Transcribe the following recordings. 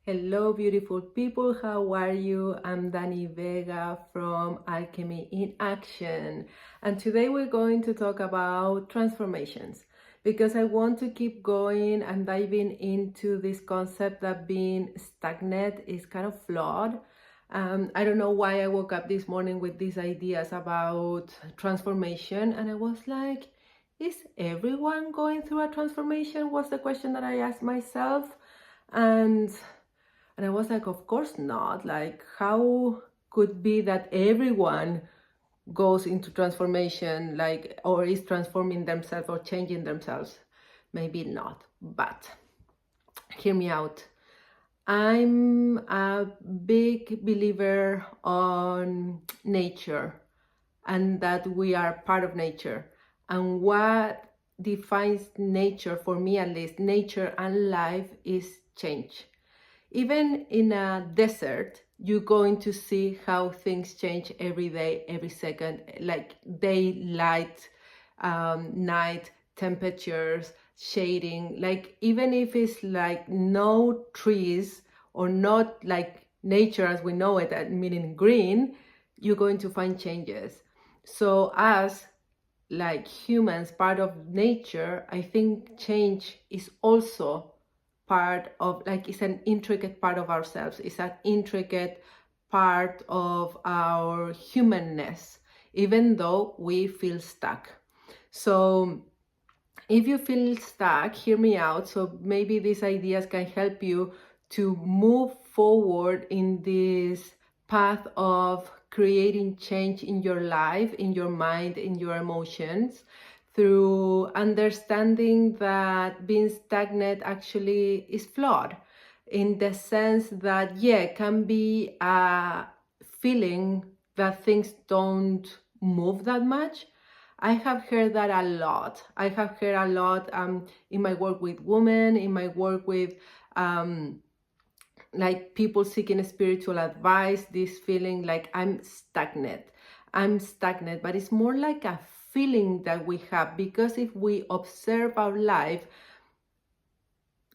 Hello, beautiful people. How are you? I'm Dani Vega from Alchemy in Action. And today we're going to talk about transformations because I want to keep going and diving into this concept that being stagnant is kind of flawed. I don't know why I woke up this morning with these ideas about transformation, and I was like, is everyone going through a transformation? Was the question that I asked myself. And I was like, of course not. Like, how could be that everyone goes into transformation, like, or is transforming themselves or changing themselves? Maybe not, but hear me out. I'm a big believer on nature and that we are part of nature. And what defines nature, for me at least, nature and life is change. Even in a desert, you're going to see how things change every day, every second, like daylight, night, temperatures, shading. Like even if it's like no trees or not like nature as we know it, meaning green, you're going to find changes. So as like humans, part of nature, I think change is also part of, like, it's an intricate part of ourselves. It's an intricate part of our humanness, even though we feel stuck. So if you feel stuck, hear me out. So maybe these ideas can help you to move forward in this path of creating change in your life, in your mind, in your emotions, through understanding that being stagnant actually is flawed, in the sense that, yeah, can be a feeling that things don't move that much. I have heard that a lot. I have heard a lot in my work with women, in my work with like people seeking spiritual advice, this feeling like I'm stagnant, but it's more like a feeling that we have, because if we observe our life,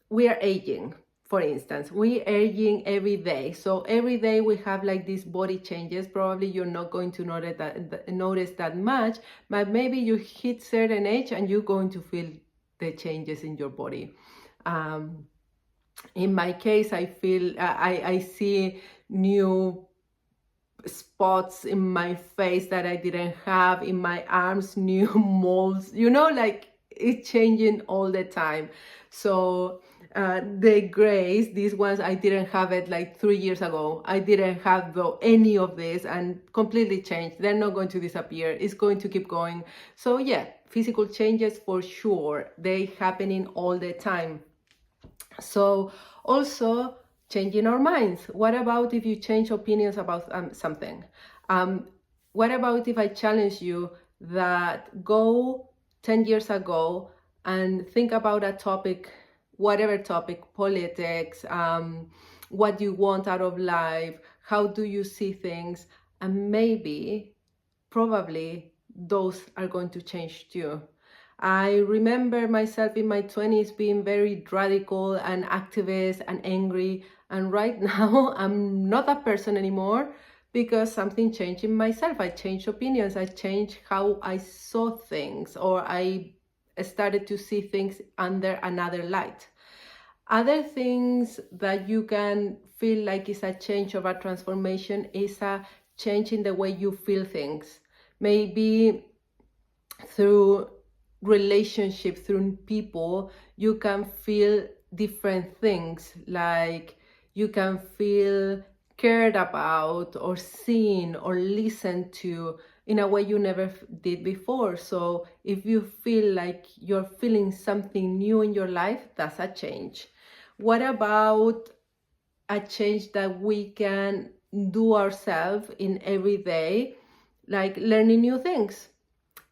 we are aging. For instance, we are aging every day. So every day we have like these body changes. Probably you're not going to notice that much, but maybe you hit certain age and you're going to feel the changes in your body. In my case, I feel I see new spots in my face that I didn't have, in my arms, new moles, like it's changing all the time. So the grays, these ones, I didn't have it like 3 years ago. I didn't have any of this, and completely changed. They're not going to disappear. It's going to keep going. So yeah, physical changes for sure. They happening all the time. So also changing our minds. What about if you change opinions about something? What about if I challenge you that go 10 years ago and think about a topic, whatever topic, politics, what you want out of life, how do you see things, and maybe, probably, those are going to change too. I remember myself in my 20s being very radical and activist and angry. And right now, I'm not that person anymore because something changed in myself. I changed opinions. I changed how I saw things, or I started to see things under another light. Other things that you can feel like is a change of a transformation is a change in the way you feel things. Maybe through relationship, through people, you can feel different things, like you can feel cared about or seen or listened to in a way you never did before. So if you feel like you're feeling something new in your life, that's a change. What about a change that we can do ourselves in every day, like learning new things?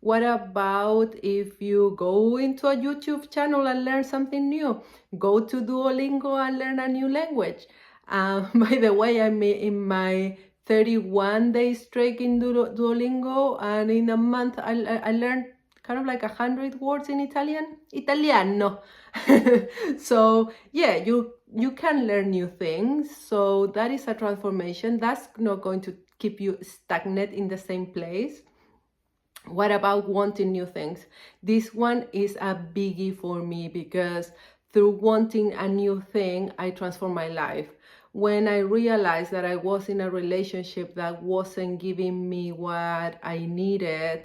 What about if you go into a YouTube channel and learn something new? Go to Duolingo and learn a new language. By the way, I'm in my 31-day streak in Duolingo, and in a month I learned kind of like 100 words in Italiano. So yeah, you you can learn new things. So that is a transformation. That's not going to keep you stagnant in the same place. What about wanting new things? This one is a biggie for me, because through wanting a new thing, I transform my life. When I realized that I was in a relationship that wasn't giving me what I needed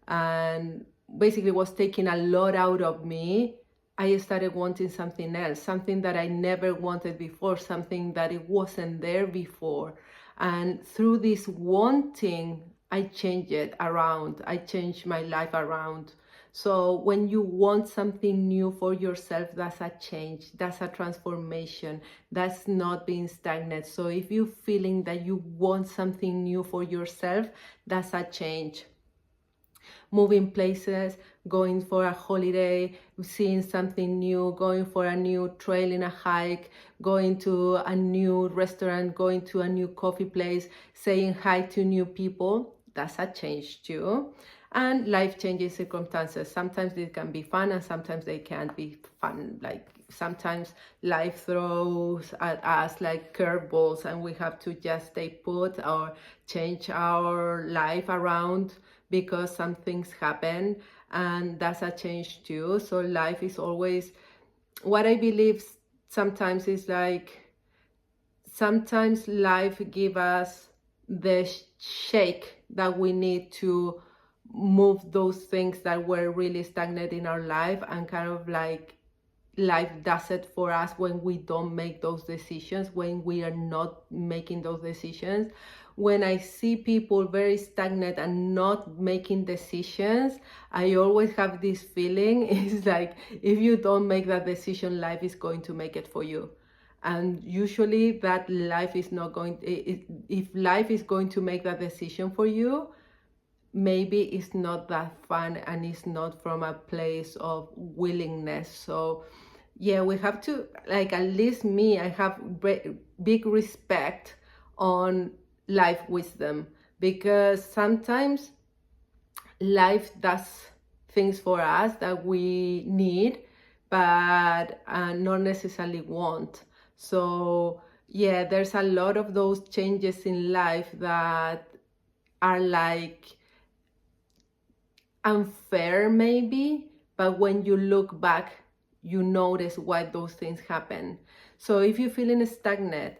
and basically was taking a lot out of me, I started wanting something else, something that I never wanted before, something that it wasn't there before. And through this wanting, I changed it around. I changed my life around. So when you want something new for yourself, that's a change, that's a transformation, that's not being stagnant. So if you're feeling that you want something new for yourself, that's a change. Moving places, going for a holiday, seeing something new, going for a new trail in a hike, going to a new restaurant, going to a new coffee place, saying hi to new people, that's a change too. And life-changing circumstances, sometimes they can be fun and sometimes they can't be fun. Like sometimes life throws at us like curveballs and we have to just stay put or change our life around because some things happen, and that's a change too. So life is always, what I believe sometimes is like, sometimes life give us the shake that we need to move those things that were really stagnant in our life, and kind of like life does it for us when we don't make those decisions, when we are not making those decisions. When I see people very stagnant and not making decisions, I always have this feeling, it's like, if you don't make that decision, life is going to make it for you. And usually that life is not going, if life is going to make that decision for you, maybe it's not that fun and it's not from a place of willingness. So yeah, we have to, like, at least me, I have big respect on life wisdom, because sometimes life does things for us that we need, but not necessarily want. So yeah, there's a lot of those changes in life that are like unfair maybe, but when you look back, you notice why those things happen. So if you're feeling stagnant,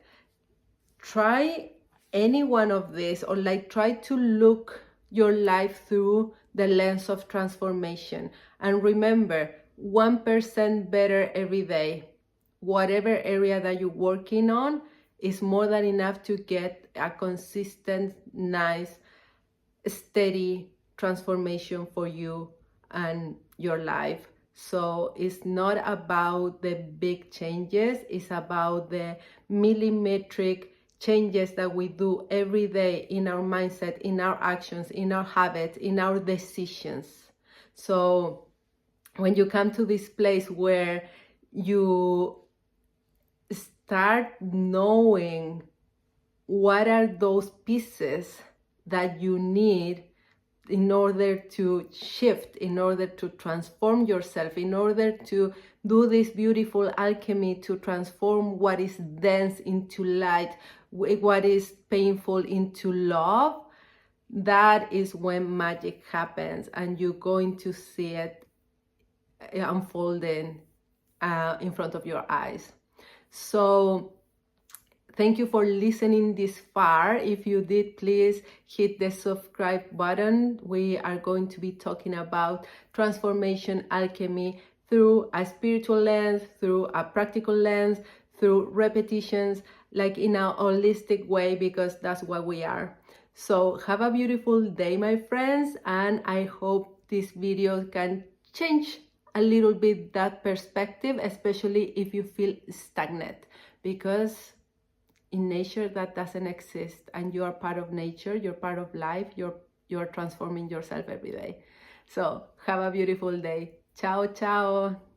try any one of these, or like try to look your life through the lens of transformation. And remember, 1% better every day. Whatever area that you're working on is more than enough to get a consistent, nice, steady transformation for you and your life. So it's not about the big changes, it's about the millimetric changes that we do every day in our mindset, in our actions, in our habits, in our decisions. So when you come to this place where you start knowing what are those pieces that you need in order to shift, in order to transform yourself, in order to do this beautiful alchemy to transform what is dense into light, what is painful into love, that is when magic happens, and you're going to see it unfolding in front of your eyes. So thank you for listening this far. If you did, please hit the subscribe button. We are going to be talking about transformation alchemy through a spiritual lens, through a practical lens, through repetitions, like in a holistic way, because that's what we are. So have a beautiful day, my friends, and I hope this video can change a little bit that perspective, especially if you feel stagnant, because in nature that doesn't exist, and you are part of nature, you're part of life, you're transforming yourself every day. So have a beautiful day. Ciao, ciao.